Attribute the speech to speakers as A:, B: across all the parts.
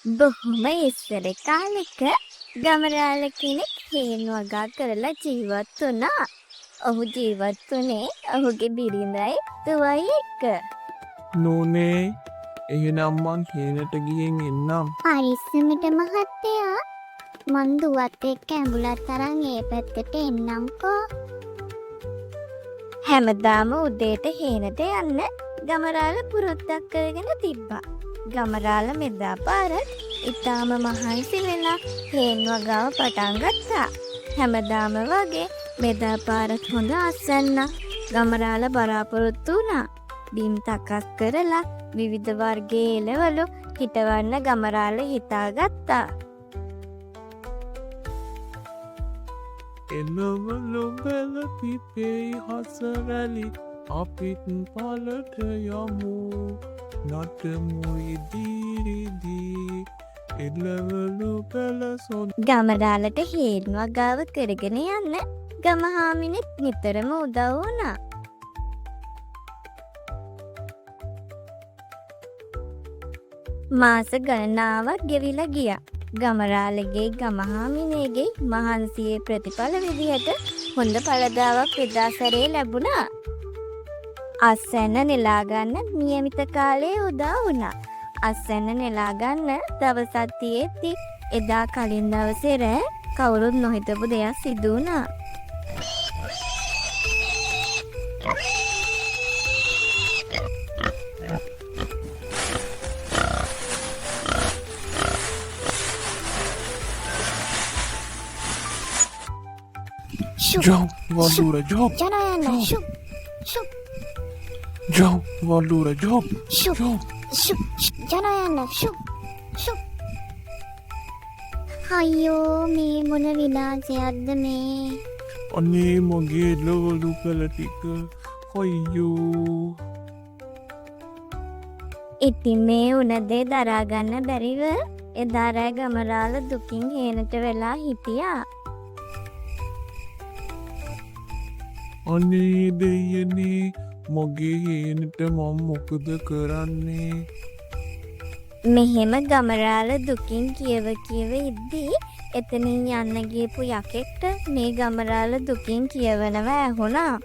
A: බොහොම ඉස්සර කාලෙක ගමරාල කෙනෙක් හේන් වගා කරලා ජීවත් වුණා. ඔහු ජීවත් වුණේ ඔහුගේ බිරිඳයි දුවයි එක්ක.
B: නෝනේ එහෙනම් මං හේනට ගියෙන් එන්නම්.
A: පරිස්සමට මහත්තයා. මං දුවත් එක්ක ඇඹුලත් අරන් ඒ පැත්තට එන්නම්කෝ. හැමදාම උදේට හේනට යන්න ගමරාල පුරුද්දක් කරගෙන තිබ්බා. ගමරාල මෙදා පාරත් ඉතාම මහන්සි වෙලා හේන් වගාව පටන් ගත්තා. හැමදාම වගේ මෙදා පාරත් හොඳ අස්සන්න ගමරාල බලාපොරොත්තු වුණා. බිම් තකස් කරලා විවිධ වර්ගයේ එළවලු හිටවන්න ගමරාල හිතාගත්තා.
B: එළවලු බැල පිපෙයි හසරැලි අපිත් පලට යමු නටමු ඉදිරිදී එළවලු බැල සොන්.
A: ගමරාලට හේන් වගාව කරගෙන යන්න ගමහාමිනෙත් නිතරම උදව් වුණා. මාස ගණනාවක් ගෙවිලා ගියා. ගමරාලගේ ගමහාමිනේගේ මහන්සියේ ප්‍රතිඵල විදිහට හොඳ පළදාවක් එදා සැරේ ලැබුණා. අස්වැන්න නෙලා ගන්න නියමිත කාලේ උදා වුණා. අස්වැන්න නෙලා ගන්න දවසක් තියෙද්දි එදා කලින් දවසේ රෑ කවුරුත් නොහිතපු දෙයක් සිදු වුණා.
B: Jauh, Valura, jauh.
A: ජනයන්න ෂුප් ෂුප්
B: Jauh, Valura, jauh.
A: ෂුප්
B: Jauh.
A: ෂුප් ජනයන්න ෂුප් ෂුප්. අයියෝ මේ මොන විනාශයක්ද මේ.
B: අනේ මගේ එළවලු පැල ටික හොයියෝ.
A: ඉතින් මේ උනදේ දරාගන්න බැරිව එදා රෑ ගමරාල දුකින් හේනට වෙලා හිටියා.
B: අනේ දෙයනේ මගේ හේනට මම මොකද කරන්නේ?
A: මෙහෙම ගමරාල දුකින් කියව ඉද්දී එතනින් යන්න ගියපු යකෙක්ට මේ ගමරාල දුකින් කියවනව ඇහුණා.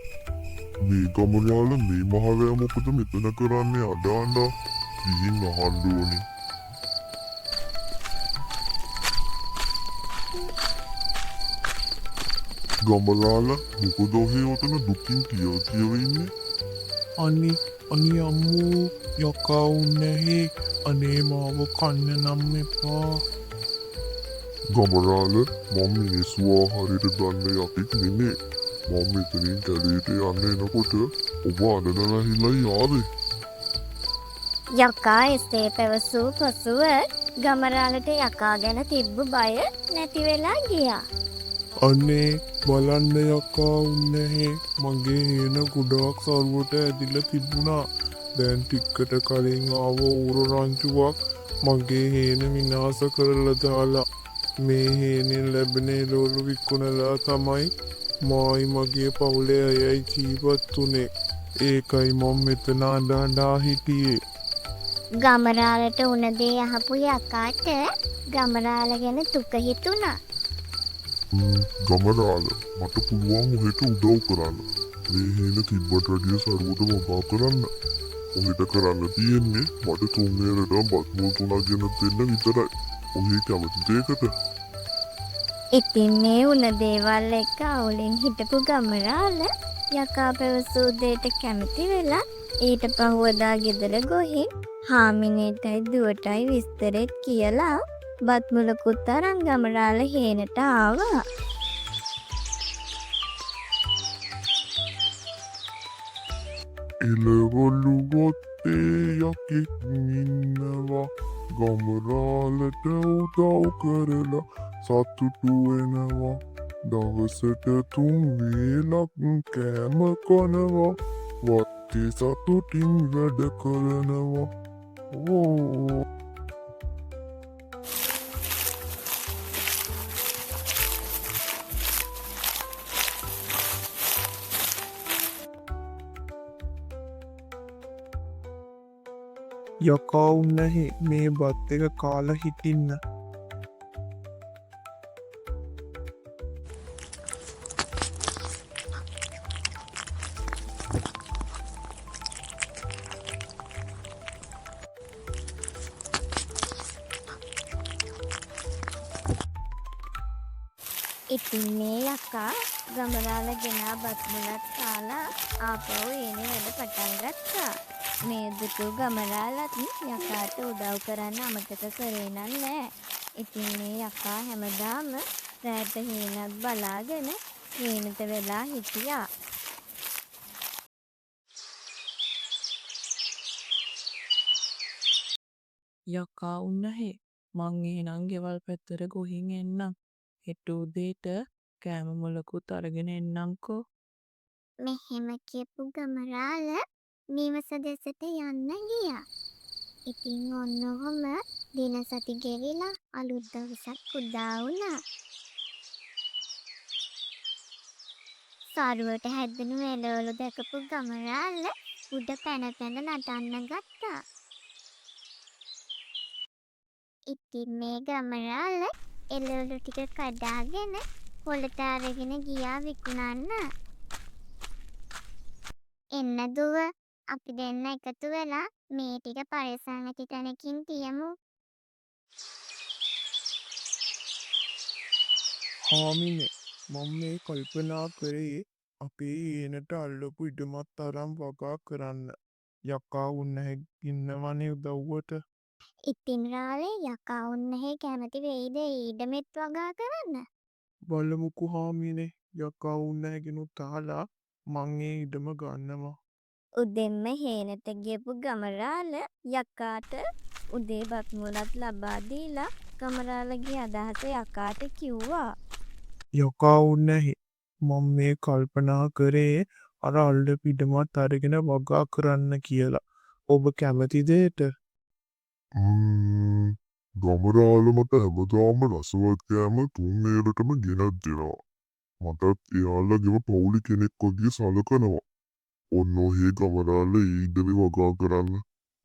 C: මේ ගමරාල මේ මහවැය මොකද මෙතන කරන්නේ අඩාන්ඩා ගිහින් අහන්න ඕනේ. ගමරාල මොකද ඔහේ ඔතන දුකින් කියව ඉන්නේ?
B: අනේ අම්මෝ යකා උන්නැහේ අනේ මාව කන්න නම් එපා.
C: ගමරාල මම මිනිස්සු ආහාරයට ගන්න යකෙක් නෙමේ. මම මෙතනින් කැලේට යන්න එනකොට ඔබ අඬලා හිලයි ආවේ.
A: යකා එසේ පැවසූ පසුව ගමරාලට යකා ගැන තිබ්බ බය නැති වෙලා ගියා.
B: අනේ බලන්න යකා උන්නැහේ මගේ හේන ගොඩාක් සරුවට ඇදිලා තිබුණා. දැන් ටික්කට කලින් ආව ඌරු රංචුවක් මගේ හේන විනාශ කරලා දාලා මේ හේනෙන් ලැබෙන එළවලු විකුණලා තමයි මායි මගේ පවුලේ අයයි ජීවත් වුනේ. ඒකයි මම මෙතන අඬා හිටියේ.
A: ගමරාලට උන දේ අහපු යකාට ගමරාල ගැන දුක හිතුණා.
C: ගමරාල මට පුළුවන් ඔහෙට උදව් කරන්න. මේ හේන තිබ්බට වැඩිය සරුවට වගා කරන්න. ඔහෙට කරන්න තියෙන්නේ මට තුන්වැනිට බත් මුල් 3ක් ගෙන දෙන්න විතරයි. ඔහේ කැමති දෙයකට.
A: ඉතින් මේ උන දේවල් එක්ක අවුලෙන් හිටපු ගමරාල යකා පැවසූ දෙයට කැමති වෙලා ඊට පහුවදා ගෙදර ගොහින් හාමිනේටයි දුවටයි විස්තරෙත් කියලා බත් මුලකුත් අරන් ගමරාල හේනට ආවා.
C: එළවලු ගොත්තේ යකෙක් ඉන්නවා ගමරාලට උදව් කරලා සතුටු වෙනවා. දවසට 3 වේලක් කෑම කනවා. වත්තේ සතුටින් වැඩ කරනවා. ඕ
B: යකා උන්නහේ මේ බත් එක කාලා හිටින්න.
A: ඉතින් මේ යකා ගමරාල ගෙනා බත් මුලත් කාලා ආපහු එන වැඩ පටන් ගත්තා. මේ දුටු ගමරාලත් යකාට උදව් කරන්න අමතක කරේ නෑ. ඉතින් මේ යකා හැමදාම රෑට හේනක් බලාගෙන හේනට වෙලා හිටියා.
D: යකා උන්නහේ මං එහෙනම් ගෙවල් පැත්තට ගොහින් එන්නම්. හෙට උදේට කෑම මොලකුත් අරගෙන එන්නම්කෝ.
A: මෙහෙම කියපු ගමරාල නිවස දෙසට යන්න ගියා. ඉතින් ඔන්න ඔහොම දින සති ගෙවිලා අලුත් දවසක් උදා වුණා. සරුවට හැදුණු එළවලු දැකපු ගමරාල උඩ පැන පැන නටන්න ගත්තා. ඉතින් මේ ගමරාල එළවලු ටික කඩාගෙන පොළට අරගෙන ගියා විකුණන්න. එන්න දුව අපි දෙන්න එකතු වෙලා මේ ටික පරිස්සම් ඇති තැනකින් තියමු.
B: හාමිනේ මම මේ කල්පනා කරේ අපේ හේනට අල්ලපු ඉඩමත් අරන් වගා කරන්න. යකා උන්නහේ ඉන්නවනේ උදව්වට.
A: ඉතින් රාලේ යකා උන්නහේ කැමති වෙයිද ඊඩමෙත් වගා කරන්න?
B: බලමුකු හාමිනේ යකා උන්නහැගෙනුත් අහලා මං ඒ ඉඩම ගන්නවා.
A: උදෙන්ම හේනට ගියපු ගමරාල යකාට උදේ බත් මුලත් ලබා දීලා ගමරාලගේ අදහස යකාට කිව්වා.
B: යකා උන්නහේ මම මේ කල්පනා කරේ අර අල්ලපු ඉඩමත් අරගෙන වගා කරන්න කියලා. ඔබ කැමතිද ඒට?
C: ගමරාල මට හැමදාම රසවත් කෑම තුන් නේරටම ගෙනත් දෙනවා. මටත් එයාලගේම පවුලි කෙනෙක් වගේ සලකනවා. ඔන්න ඔහේ ගමරාල ඒ ඉඩමේ වගා කරන්න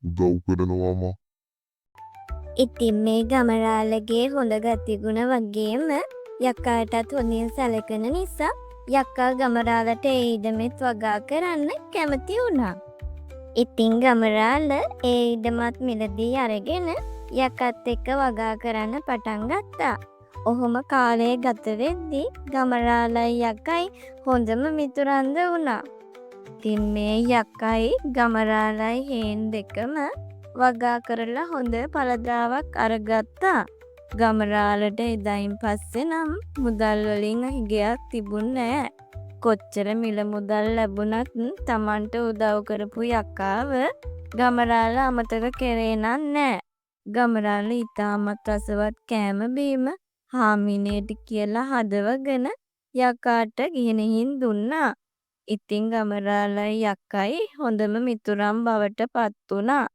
C: උදව් කරනවාම.
A: ඉතින් මේ ගමරාලගේ හොඳ ගතිගුණ වගේම යකාටත් හොඳින් සැලකෙන නිසා යක්කා ගමරාලට ඒ ඉඩමෙත් වගා කරන්න කැමති වුණා. ඉතින් ගමරාල ඒ ඉඩමත් මිලදී අරගෙන යකත් එක්ක වගා කරන්න පටන් ගත්තා. ඔහොම කාලය ගත වෙද්දී ගමරාලයි යකයි හොඳම මිතුරන්ද වුණා. ඉතින් මේ යකයි ගමරාලයි හේන් දෙකම වගා කරලා හොඳ පළදාවක් අරගත්තා. ගමරාලට එදායින් පස්සේ නම් මුදල් වලින් හිගයක් තිබුණේ නෑ. කොච්චර මිල මුදල් ලැබුණත් Tamanට උදව් කරපු යකාව ගමරාල අමතක කරේ නෑ. ගමරාල ඉතාමත් රසවත් කෑම බීම හාමිනේට කියලා හදවගෙන යකාට ගෙනihin දුන්නා. ඉතින් ගමරාලයි යකයි හොඳම මිතුරන් බවට පත් වුණා.